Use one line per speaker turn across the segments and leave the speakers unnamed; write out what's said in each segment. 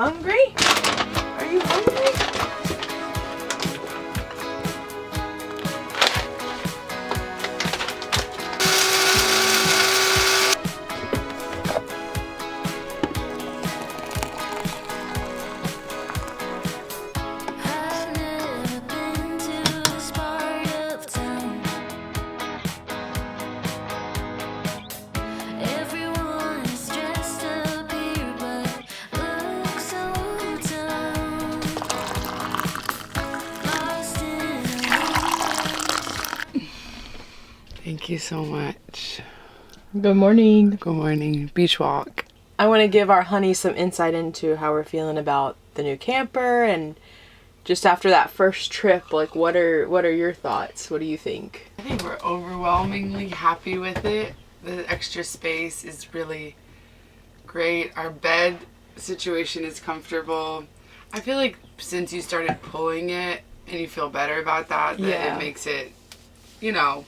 hungry? Are you hungry?
Thank you so much.
Good morning.
Good morning. Beach walk.
I want to give our honey some insight into how we're feeling about the new camper, and just after that first trip, like what are your thoughts? What do you think?
I think we're overwhelmingly happy with it. The extra space is really great. Our bed situation is comfortable. I feel like since you started pulling it and you feel better about that, it makes it, you know,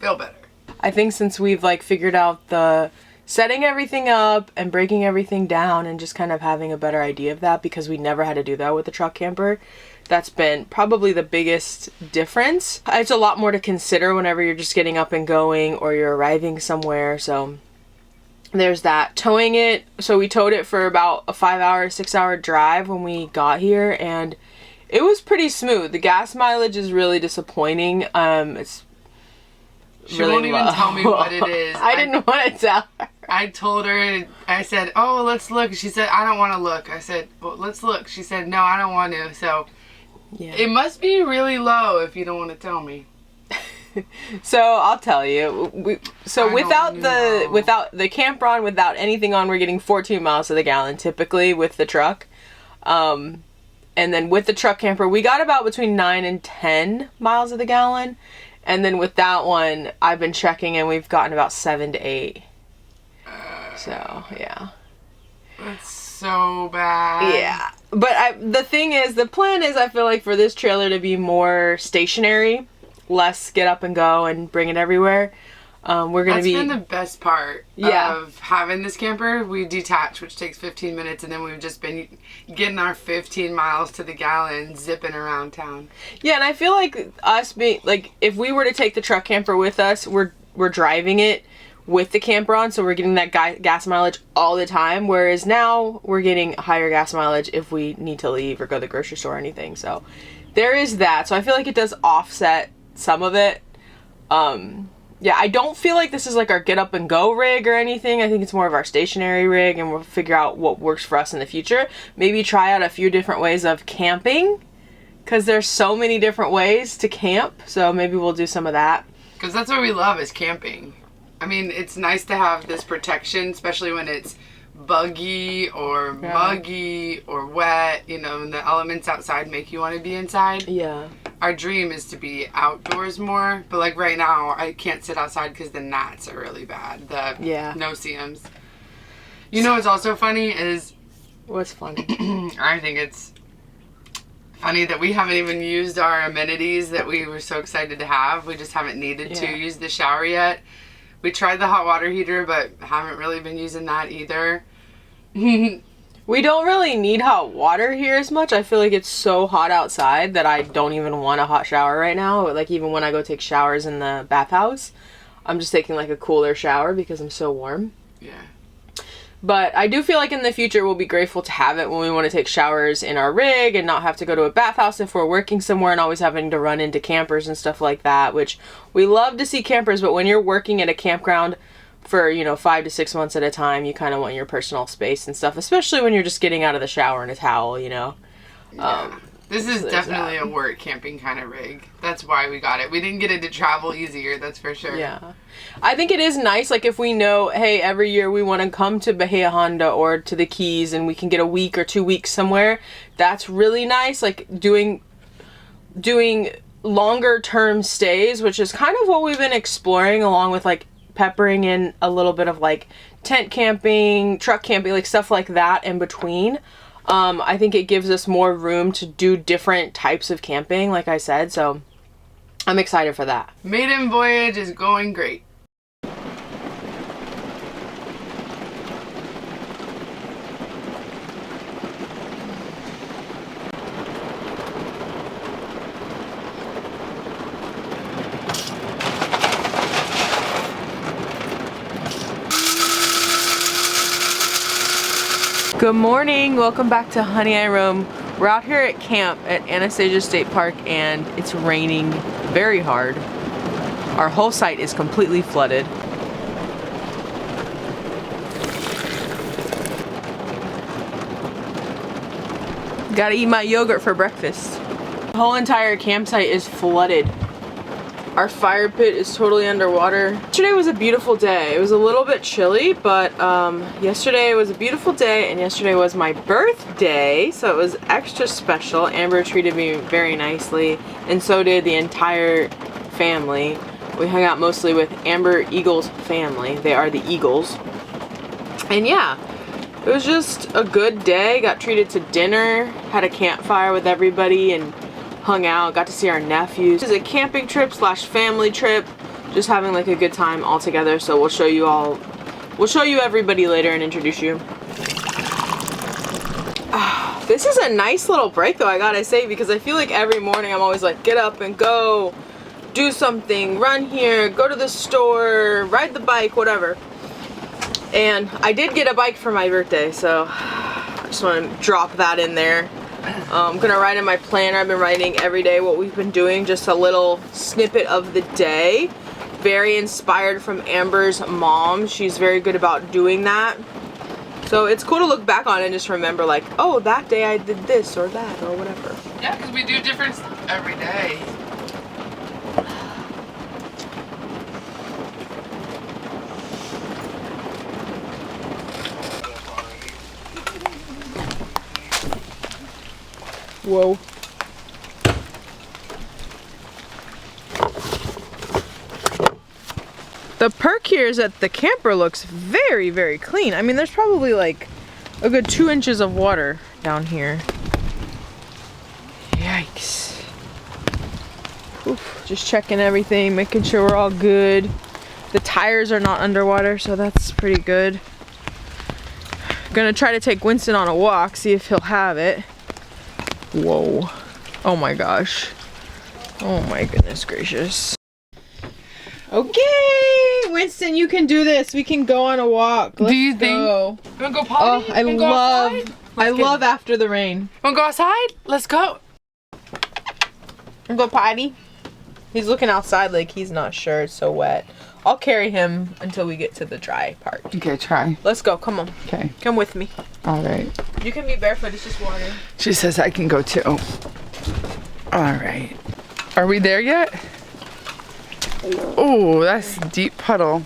feel better.
I think since we've like figured out the setting everything up and breaking everything down and just kind of having a better idea of that, because we never had to do that with the truck camper, that's been probably the biggest difference. It's a lot more to consider whenever you're just getting up and going or you're arriving somewhere. So there's that. Towing it, so we towed it for about a 5-hour, 6-hour drive when we got here, and it was pretty smooth. The gas mileage is really disappointing. It's
She
really
won't even tell me what it is.
I didn't want to tell her.
I told her, I said, oh, let's look. She said, I don't want to look. I said, well, let's look. She said, no, I don't want to. So it must be really low if you don't want to tell me.
So I'll tell you. Without the camper on, without anything on, we're getting 14 miles to the gallon typically with the truck. And then with the truck camper, we got about between 9 and 10 miles to the gallon. And then with that one, I've been checking and we've gotten about 7 to 8. So, yeah.
That's so bad.
Yeah. But the thing is, the plan is, I feel like for this trailer to be more stationary, less get up and go and bring it everywhere. We're going to be...
That's been the best part of having this camper. We detach, which takes 15 minutes, and then we've just been getting our 15 miles to the gallon, zipping around town. Yeah, and I feel like us being, like, if we were to take the truck camper with us, we're driving it with the camper on, so we're getting that gas mileage all the time, whereas now we're getting higher gas mileage if we need to leave or go to the grocery store or anything. So there is that. So I feel like it does offset some of it. Yeah, I don't feel like this is like our get up and go rig or anything. I think it's more of our stationary rig, and we'll figure out what works for us in the future. Maybe try out a few different ways of camping, because there's so many different ways to camp. So maybe we'll do some of that. Because that's what we love, is camping. I mean, it's nice to have this protection, especially when it's buggy or muggy or wet, you know, and the elements outside make you want to be inside. Yeah. Our dream is to be outdoors more, but like right now I can't sit outside because the gnats are really bad. The no-see-ums. You know what's also funny is... What's funny? I think it's funny that we haven't even used our amenities that we were so excited to have. We just haven't needed to use the shower yet. We tried the hot water heater, but haven't really been using that either. We don't really need hot water here as much. I feel like it's so hot outside that I don't even want a hot shower right now. Like, even when I go take showers in the bathhouse, I'm just taking like a cooler shower because I'm so warm. Yeah. But I do feel like in the future we'll be grateful to have it when we want to take showers in our rig and not have to go to a bathhouse if we're working somewhere and always having to run into campers and stuff like that, which we love to see campers, but when you're working at a campground for, you know, 5 to 6 months at a time, you kind of want your personal space and stuff, especially when you're just getting out of the shower in a towel, you know. This is definitely a work camping kind of rig. That's why we got it. We didn't get it to travel easier, that's for sure. Yeah. I think it is nice, like, if we know, hey, every year we want to come to Bahia Honda or to the Keys and we can get a week or 2 weeks somewhere, that's really nice. Like, doing longer term stays, which is kind of what we've been exploring, along with, like, peppering in a little bit of, like, tent camping, truck camping, like, stuff like that in between. I think it gives us more room to do different types of camping, like I said, so I'm excited for that. Maiden voyage is going great.
Good morning, welcome back to Honey I Roam. We're out here at camp at Anastasia State Park and it's raining very hard. Our whole site is completely flooded. Gotta eat my yogurt for breakfast. The whole entire campsite is flooded. Our fire pit is totally underwater. Yesterday was a beautiful day. It was a little bit chilly, but yesterday was a beautiful day and yesterday was my birthday, so it was extra special. Amber treated me very nicely and so did the entire family. We hung out mostly with Amber Eagle's family. They are the Eagles. And yeah, it was just a good day. Got treated to dinner, had a campfire with everybody and hung out, got to see our nephews. This is a camping trip slash family trip, just having like a good time all together. So we'll show you everybody later and introduce you. This is a nice little break though, I gotta say, because I feel like every morning I'm always like, get up and go, do something, run here, go to the store, ride the bike, whatever. And I did get a bike for my birthday, so I just want to drop that in there. I'm gonna write in my planner. I've been writing every day what we've been doing, just a little snippet of the day. Very inspired from Amber's mom. She's very good about doing that. So it's cool to look back on and just remember like, oh, that day I did this or that or whatever.
Yeah, because we do different stuff every day.
Whoa. The perk here is that the camper looks very, very clean. I mean, there's probably like a good 2 inches of water down here. Yikes. Oof, just checking everything, making sure we're all good. The tires are not underwater, so that's pretty good. Gonna try to take Winston on a walk, see if he'll have it. Whoa. Oh my gosh. Oh my goodness gracious. Okay, Winston, you can do this. We can go on a walk. Let's
do you think?
Go.
You wanna go potty?
I love after the rain.
Wanna go outside? Let's go.
And go potty. He's looking outside like he's not sure. It's so wet. I'll carry him until we get to the dry part.
Okay, try.
Let's go. Come on.
Okay.
Come with me.
All right.
You can be barefoot. It's just water.
She says I can go too. All right. Are we there yet? Oh, that's a deep puddle.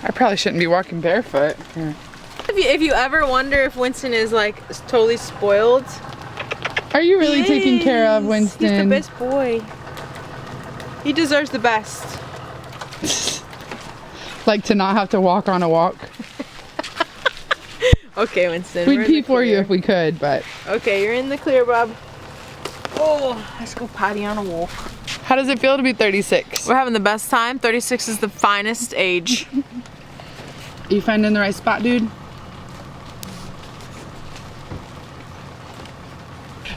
I probably shouldn't be walking barefoot. Here.
If you ever wonder if Winston is like totally spoiled.
Are you really taking care of Winston?
He's the best boy. He deserves the best.
Like to not have to walk on a walk.
Okay, Winston.
We'd pee for you if we could, but.
Okay, you're in the clear, bub. Oh, let's go potty on a walk.
How does it feel to be 36?
We're having the best time. 36 is the finest age.
You finding the right spot, dude?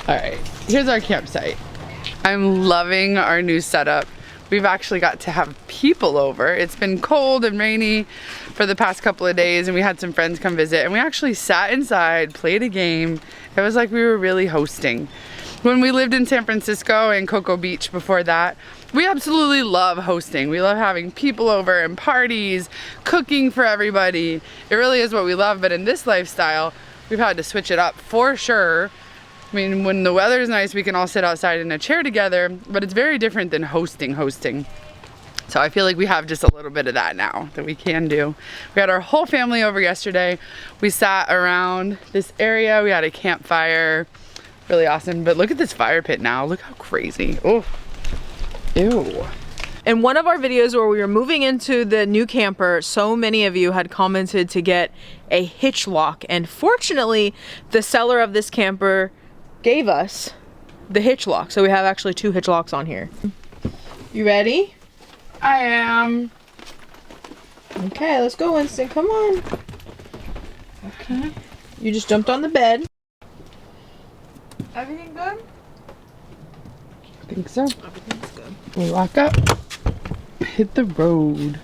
All right, here's our campsite. I'm loving our new setup. We've actually got to have people over. It's been cold and rainy for the past couple of days and we had some friends come visit and we actually sat inside, played a game. It was like we were really hosting. When we lived in San Francisco and Cocoa Beach before that, we absolutely love hosting. We love having people over and parties, cooking for everybody. It really is what we love, but in this lifestyle, we've had to switch it up for sure. I mean, when the weather's nice, we can all sit outside in a chair together, but it's very different than hosting. So I feel like we have just a little bit of that now that we can do. We had our whole family over yesterday. We sat around this area. We had a campfire. Really awesome. But look at this fire pit now. Look how crazy. Oh, ew.
In one of our videos where we were moving into the new camper, so many of you had commented to get a hitch lock. And fortunately, the seller of this camper gave us the hitch lock. So we have actually 2 hitch locks on here. You ready?
I am.
Okay, let's go, Winston. Come on. Okay. You just jumped on the bed. Everything good?
I think so.
Everything's good.
We'll lock up. Hit the road.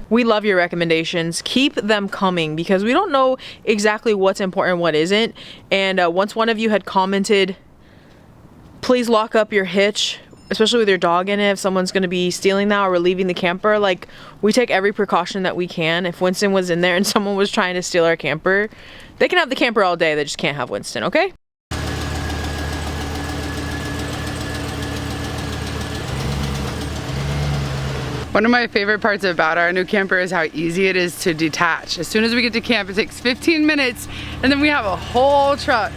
We love your recommendations. Keep them coming because we don't know exactly what's important and what isn't. And once one of you had commented, please lock up your hitch, especially with your dog in it, if someone's going to be stealing that or leaving the camper. Like, we take every precaution that we can. If Winston was in there and someone was trying to steal our camper, they can have the camper all day, they just can't have Winston, okay?
One of my favorite parts about our new camper is how easy it is to detach. As soon as we get to camp, it takes 15 minutes and then we have a whole truck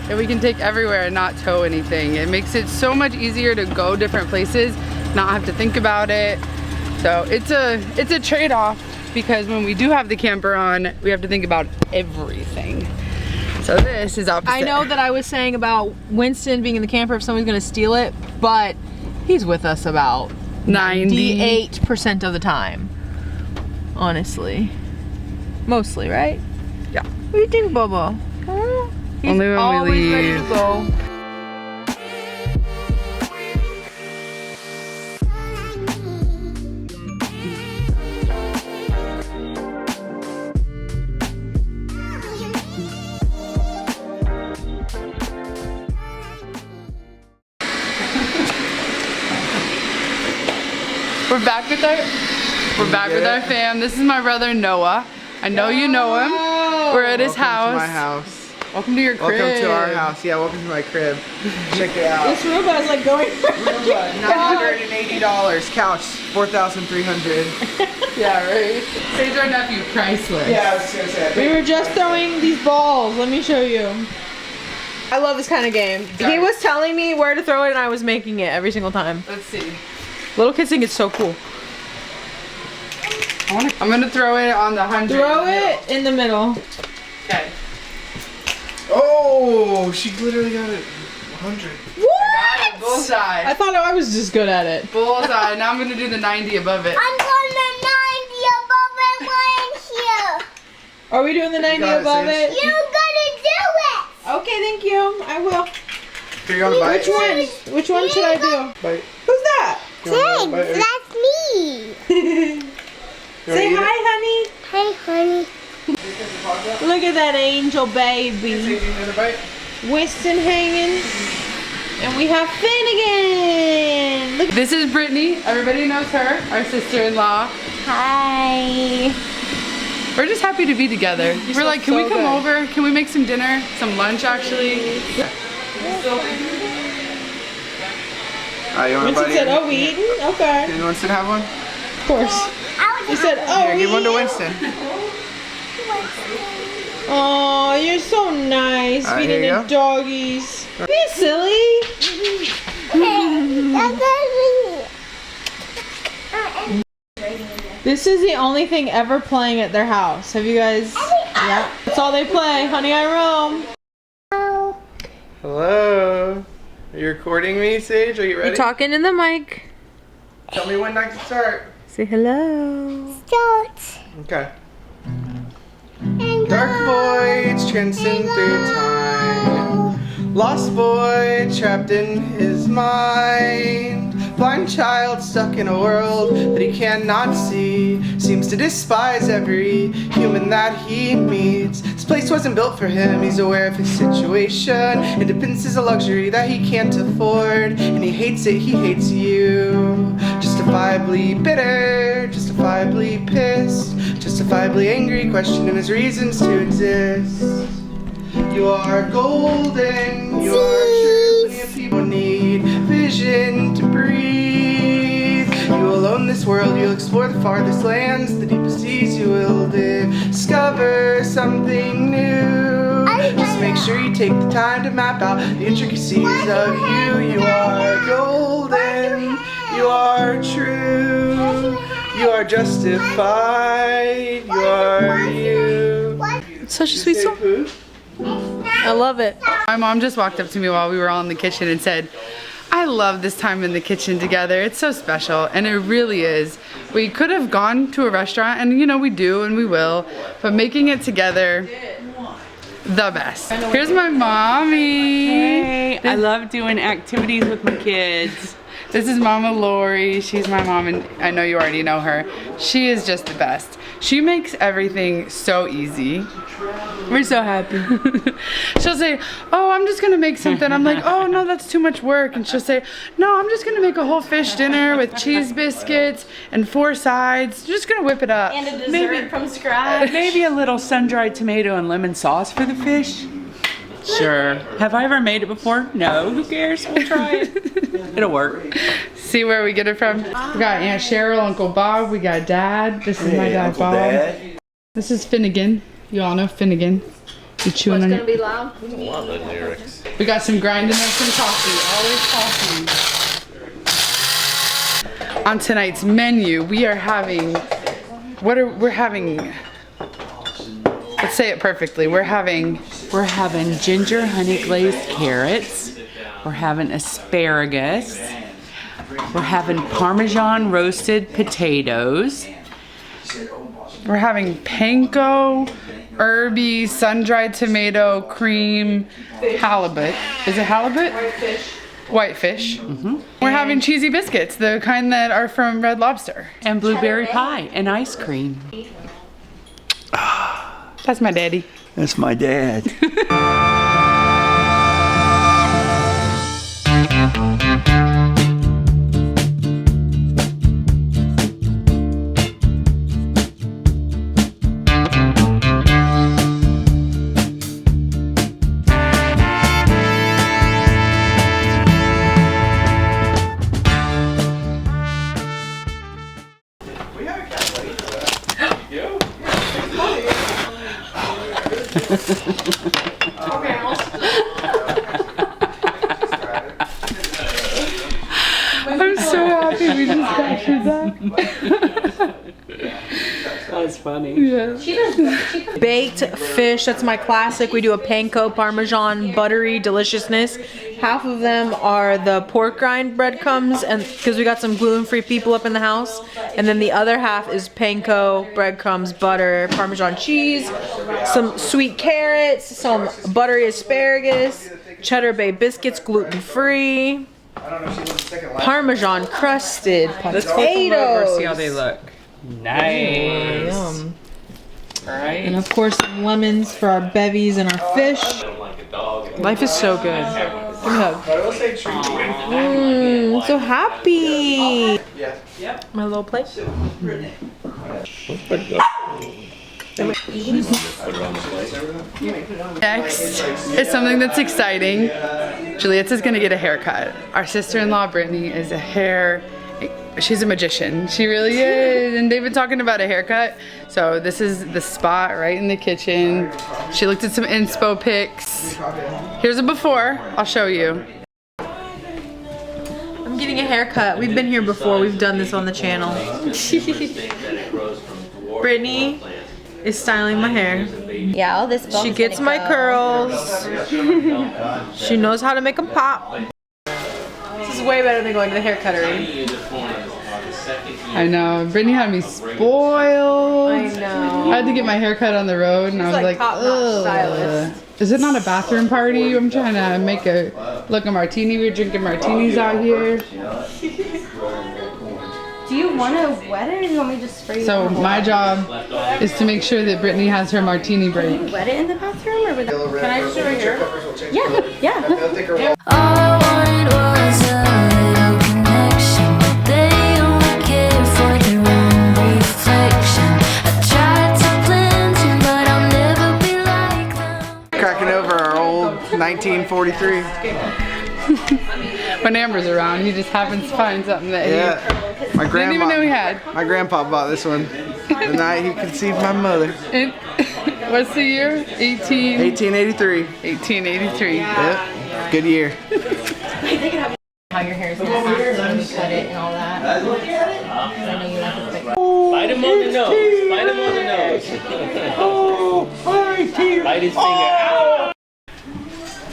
that we can take everywhere and not tow anything. It makes it so much easier to go different places, not have to think about it. So it's a trade-off because when we do have the camper on, we have to think about everything. So this is opposite.
I know that I was saying about Winston being in the camper if someone's gonna steal it, but he's with us about 98% of the time, honestly. Mostly, right?
Yeah.
What do you think, Bubba? Huh? He's
Only when
always
we leave.
ready to go.
We're back with our fam. This is my brother Noah. I know you know him. We're at his house.
Welcome to my house.
Welcome to your crib.
Welcome to our house. Yeah, welcome to my crib. Check it out.
This Roomba is like going
Roomba, $980. Couch, $4,300.
Yeah, right? Sage our nephew, priceless.
Yeah, I was gonna say.
We were just throwing these balls. Let me show you. I love this kind of game. He was telling me where to throw it and I was making it every single time.
Let's see.
Little kids think it's so cool.
I'm gonna throw it on the 100.
Throw it in the middle.
Okay.
Oh, she literally got it 100.
What?
Bullseye.
I thought I was just good at it.
Bullseye. Now I'm gonna do the 90 above it.
I'm gonna 90 above it right here.
Are we doing the 90
got it,
above
Sage.
it?
You're gonna do it.
Okay, thank you. I will.
Here, you want to bite?
Which one? Which one should I do?
Bite.
Who's that?
You wanna
Thanks,
bite?
that's me.
You wanna
Say
eat
hi,
it?
honey.
Hi, honey.
Look at that angel
Sage,
baby.
you want a bite?
Winston hanging. And we have Finnegan. Look.
This is Brittany. Everybody knows her, our sister-in-law.
Hi.
We're just happy to be together. We're like, can we come over? Can we make some dinner? Some lunch, actually?
You want a
Winston
bite?
said, oh, we eating? Okay.
Can Winston have one?
Of course. He said, oh,
Here,
we
give one to
eating?
Winston.
Oh, you're so nice,
Alright,
feeding
here you
the
go.
doggies. Be silly. This is the only thing ever playing at their house. Have you guys? Yeah. That's all they play. Honey, I roam.
Hello. Are you recording me, Sage? Are you ready?
You talking in the mic.
Tell me when I can start.
Say hello.
Start.
Okay. Dark voids transcend through time. Lost boy trapped in his mind. Blind child stuck in a world that he cannot see. Seems to despise every human that he meets. This place wasn't built for him, he's aware of his situation. Independence is a luxury that he can't afford. And he hates it, he hates you. Justifiably bitter, justifiably pissed, justifiably angry, questioning his reasons to exist. You are golden, you are true, plenty of people need vision to breathe. You will own this world, you'll explore the farthest lands, the deepest seas you will discover something new. Just make sure you take the time to map out the intricacies of you. You are golden, you are true, you are justified, you are you.
Such a sweet song. I love it.
My mom just walked up to me while we were all in the kitchen and said, I love this time in the kitchen together. It's so special, and it really is. We could have gone to a restaurant, and you know, we do and we will, but making it together, the best. Here's my mommy.
Hey, I love doing activities with my kids.
This is Mama Lori. She's my mom, and I know you already know her. She is just the best. She makes everything so easy.
We're so happy.
She'll say, oh, I'm just gonna make something. I'm like, oh no, that's too much work. And she'll say, no, I'm just gonna make a whole fish dinner with cheese biscuits and 4 sides. Just gonna whip it up.
And a dessert from scratch.
Maybe a little sun-dried tomato and lemon sauce for the fish. Sure. Have I ever made it before? No. Who cares? We'll try it. It'll work.
See where we get it from? We got Aunt Cheryl, Uncle Bob. We got Dad. This is my dad,
Uncle
Bob.
Dad.
This is Finnegan. You all know Finnegan. You chewing on
It's gonna
it.
be loud.
I love the lyrics.
We got some grinding up some coffee. Always coffee. On tonight's menu, we are having. We're having? Let's say it perfectly. We're having
ginger honey glazed carrots. We're having asparagus. We're having Parmesan roasted potatoes.
We're having panko, herby, sun-dried tomato, cream, halibut. Is it halibut? Whitefish. We're having cheesy biscuits, the kind that are from Red Lobster.
And blueberry pie and ice cream.
That's my daddy.
That's my dad.
I'm so happy we just captured that.
That's funny.
Yeah.
Baked fish, that's my classic. We do a panko, Parmesan, buttery deliciousness. Half of them are the pork rind breadcrumbs, and because we got some gluten-free people up in the house. And then the other half is panko, breadcrumbs, butter, Parmesan cheese, some sweet carrots, some buttery asparagus, cheddar bay biscuits, gluten-free, Parmesan crusted
Let's flip them over, see how
potatoes.
they look. Nice.
Yum.
Right.
And of course, some lemons for our bevies and our fish. Life is so good. Give me a hug. I'm so happy. My little plate.
Next is something that's exciting. Giulietta's gonna get a haircut. Our sister-in-law Brittany is she's a magician. She really is. And they've been talking about a haircut. So this is the spot right in the kitchen. She looked at some inspo pics. Here's a before. I'll show you.
I'm getting a haircut. We've been here before. We've done this on the channel. Brittany is styling my hair.
Yeah, all this
She gets my curls. She knows how to make them pop. This is way better than going to the hair cuttery.
I know. Brittany had me spoiled.
I know.
I had to get my hair cut on the road, and I was
like
like,
top-notch
ugh.
stylist.
Is it not a bathroom party? I'm trying to make a martini. We're drinking martinis out here.
Do you want to wet it or do you want me to just spray it?
So my job is to make sure that Brittany has her martini break.
Wet it in the bathroom or with
Can I just do it here?
Yeah.
All I wanted was a little connection, but they only care for their own reflection. I tried to blend in, but I'll never be like them.
Cracking over our old 1943.
When Amber's around, he just happens to find something that
My
he didn't even know he had.
My grandpa bought this one the night he conceived my mother.
What's the year?
1883.
1883.
Yep. Good year.
how your hair is going to act when you cut it and all that. I know you like it quick.
Bite him on the nose. Bite him on the nose. Bite his finger out.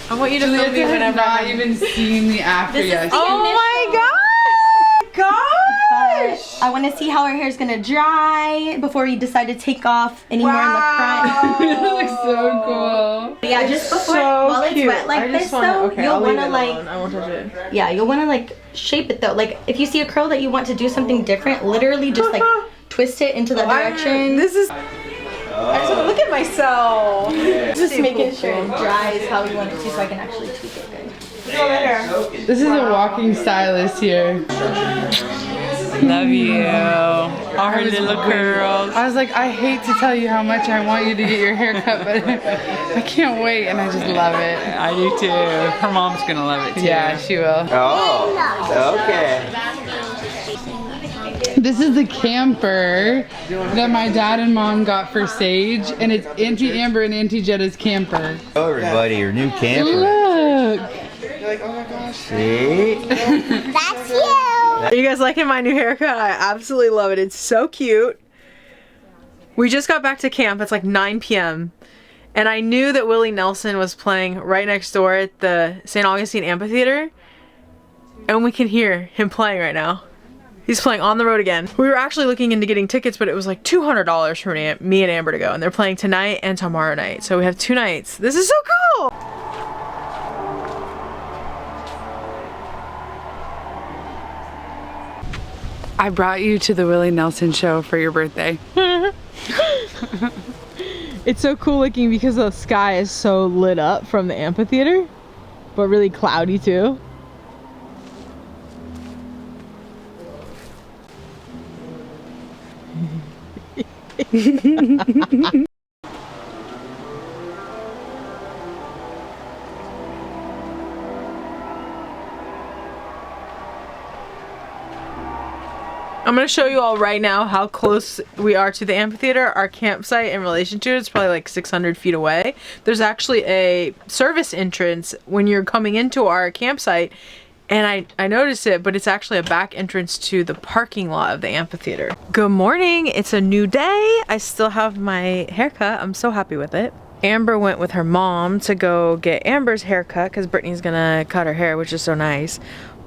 I want you to film me
Giulietta has
whenever
not even seen the after yet.
Oh my god! Gosh!
I want to see how our hair is gonna dry before we decide to take off any more in the front.
It looks so cool.
But yeah, just before while it's wet like this though, you'll wanna like I won't touch it. Yeah, you'll wanna like shape it though. Like if you see a curl that you want to do something different, literally just like twist it into that direction.
This is. I just want to look at myself.
Just making sure it dries how we want it to, so I can actually tweak it good.
This is a walking stylist here. Love you. All her little curls. I was like, I hate to tell you how much I want you to get your hair cut, but I can't wait, and I just love it. I do too. Her mom's gonna love it too. Yeah, she will.
Oh, okay.
This is the camper that my dad and mom got for Sage, and it's Auntie Amber and Auntie Jetta's camper.
Oh, everybody, your new camper.
Look.
You're like, oh my gosh.
See?
That's you.
Are you guys liking my new haircut? I absolutely love it. It's so cute. We just got back to camp. It's like 9 p.m. And I knew that Willie Nelson was playing right next door at the St. Augustine Amphitheater. And we can hear him playing right now. He's playing On the Road Again. We were actually looking into getting tickets, but it was like $200 for me and Amber to go. And they're playing tonight and tomorrow night. So we have 2 nights. This is so cool!
I brought you to the Willie Nelson show for your birthday.
It's so cool looking because the sky is so lit up from the amphitheater, but really cloudy too. I'm gonna show you all right now how close we are to the amphitheater. Our campsite in relation to it is probably like 600 feet away. There's actually a service entrance when you're coming into our campsite, and I noticed it, but it's actually a back entrance to the parking lot of the amphitheater. Good morning, it's a new day. I still have my haircut. I'm so happy with it. Amber went with her mom to go get Amber's haircut because Brittany's gonna cut her hair, which is so nice.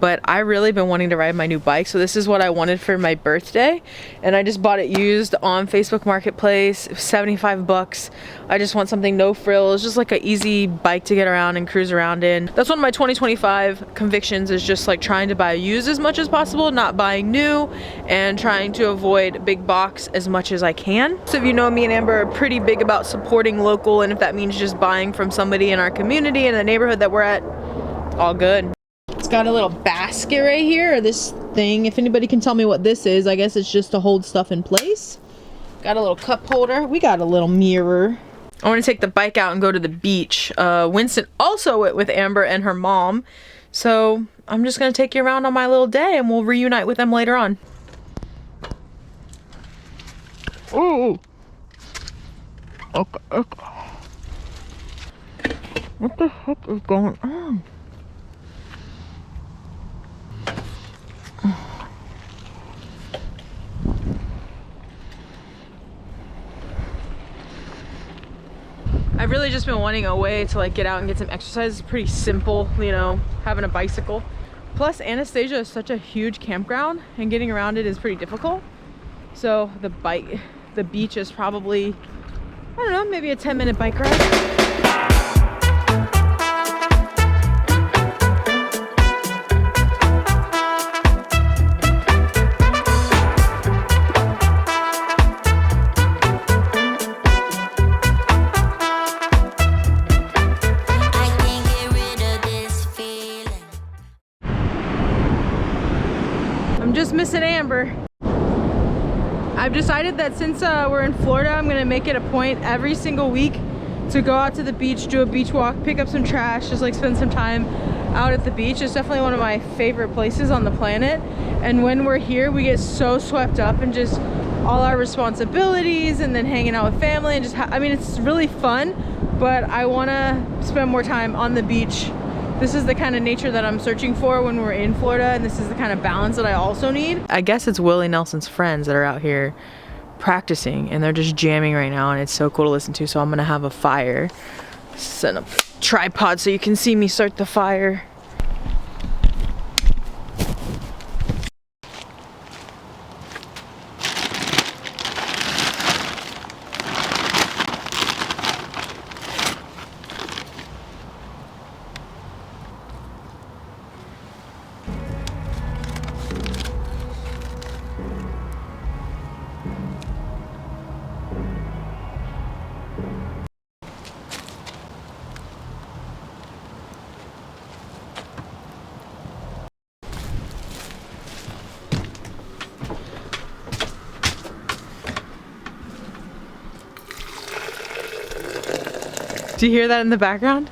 But I really been wanting to ride my new bike, so this is what I wanted for my birthday, and I just bought it used on Facebook Marketplace. 75 bucks. I just want something no frills, just like an easy bike to get around and cruise around in. That's one of my 2025 convictions, is just like trying to buy used as much as possible, not buying new, and trying to avoid big box as much as I can. So if you know, me and Amber are pretty big about supporting local, and if that means just buying from somebody in our community in the neighborhood that we're at, all good. It's got a little basket right here, or this thing. If anybody can tell me what this is, I guess it's just to hold stuff in place. Got a little cup holder. We got a little mirror. I want to take the bike out and go to the beach. Winston also went with Amber and her mom. So I'm just going to take you around on my little day, and we'll reunite with them later on. Ooh. Okay. What the heck is going on? I've really just been wanting a way to like get out and get some exercise. It's pretty simple, you know, having a bicycle. Plus Anastasia is such a huge campground, and getting around it is pretty difficult. So the beach is probably, I don't know, maybe a 10-minute bike ride. Just missing Amber. I've decided that since we're in Florida, I'm gonna make it a point every single week to go out to the beach, do a beach walk, pick up some trash, just like spend some time out at the beach. It's definitely one of my favorite places on the planet. And when we're here, we get so swept up in just all our responsibilities and then hanging out with family and just, I mean, it's really fun, but I wanna spend more time on the beach. This is the kind of nature that I'm searching for when we're in Florida, and this is the kind of balance that I also need. I guess it's Willie Nelson's friends that are out here practicing, and they're just jamming right now, and it's so cool to listen to. So I'm gonna have a fire. Set up a tripod so you can see me start the fire. Do you hear that in the background?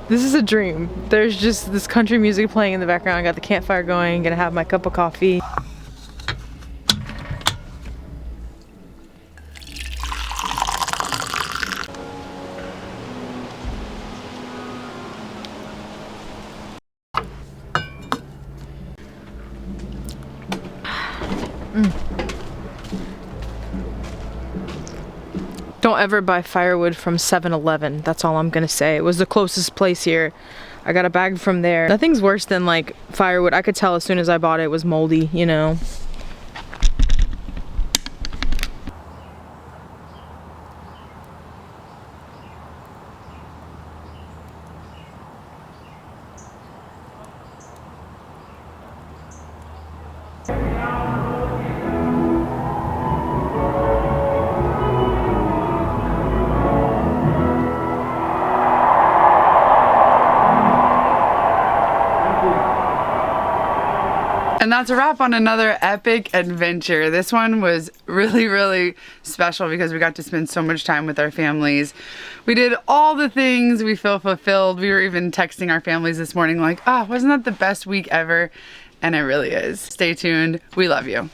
This is a dream. There's just this country music playing in the background. I got the campfire going, gonna have my cup of coffee. Don't ever buy firewood from 7-Eleven. That's all I'm gonna say. It was the closest place here. I got a bag from there. Nothing's worse than like firewood. I could tell as soon as I bought it, it was moldy, you know.
And that's a wrap on another epic adventure. This one was really, really special because we got to spend so much time with our families. We did all the things, we feel fulfilled. We were even texting our families this morning like, ah, wasn't that the best week ever? And it really is. Stay tuned. We love you.